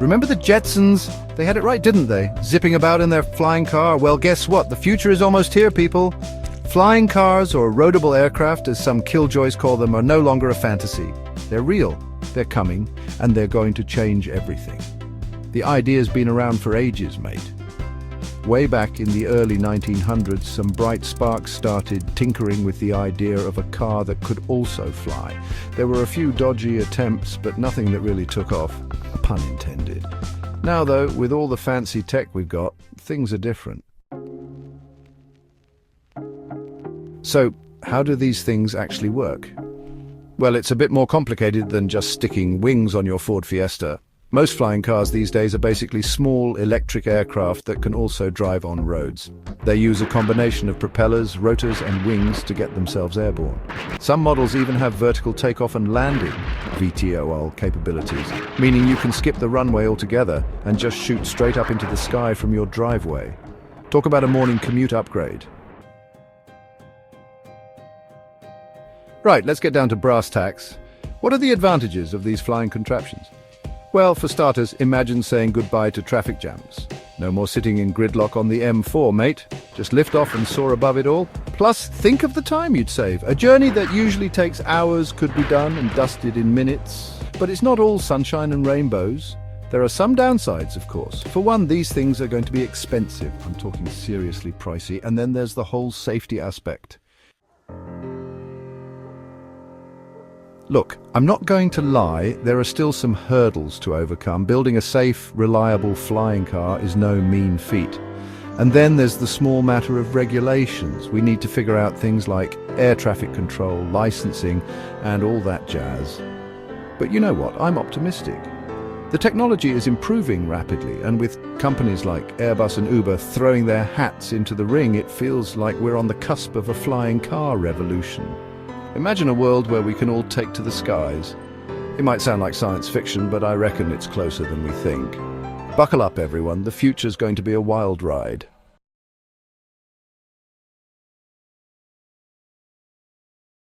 Remember the Jetsons? They had it right, didn't they? Zipping about in their flying car. Well, guess what? The future is almost here, people. Flying cars, or roadable aircraft, as some killjoys call them, are no longer a fantasy. They're real, they're coming, and they're going to change everything. The idea's been around for ages, mate. Way back in the early 1900s, some bright sparks started tinkering with the idea of a car that could also fly. There were a few dodgy attempts, but nothing that really took off. Pun intended. Now though, with all the fancy tech we've got, things are different. So, how do these things actually work? Well, it's a bit more complicated than just sticking wings on your Ford Fiesta. Most flying cars these days are basically small electric aircraft that can also drive on roads. They use a combination of propellers, rotors and wings to get themselves airborne. Some models even have vertical takeoff and landing (VTOL) capabilities, meaning you can skip the runway altogether and just shoot straight up into the sky from your driveway. Talk about a morning commute upgrade. Right, let's get down to brass tacks. What are the advantages of these flying contraptions? Well, for starters, imagine saying goodbye to traffic jams. No more sitting in gridlock on the M4, mate. Just lift off and soar above it all. Plus, think of the time you'd save. A journey that usually takes hours could be done and dusted in minutes. But it's not all sunshine and rainbows. There are some downsides, of course. For one, these things are going to be expensive. I'm talking seriously pricey. And then there's the whole safety aspect. Look, I'm not going to lie, there are still some hurdles to overcome. Building a safe, reliable flying car is no mean feat. And then there's the small matter of regulations. We need to figure out things like air traffic control, licensing, and all that jazz. But you know what, I'm optimistic. The technology is improving rapidly, and with companies like Airbus and Uber throwing their hats into the ring, it feels like we're on the cusp of a flying car revolution. Imagine a world where we can all take to the skies. It might sound like science fiction, but I reckon it's closer than we think. Buckle up, everyone. The future's going to be a wild ride.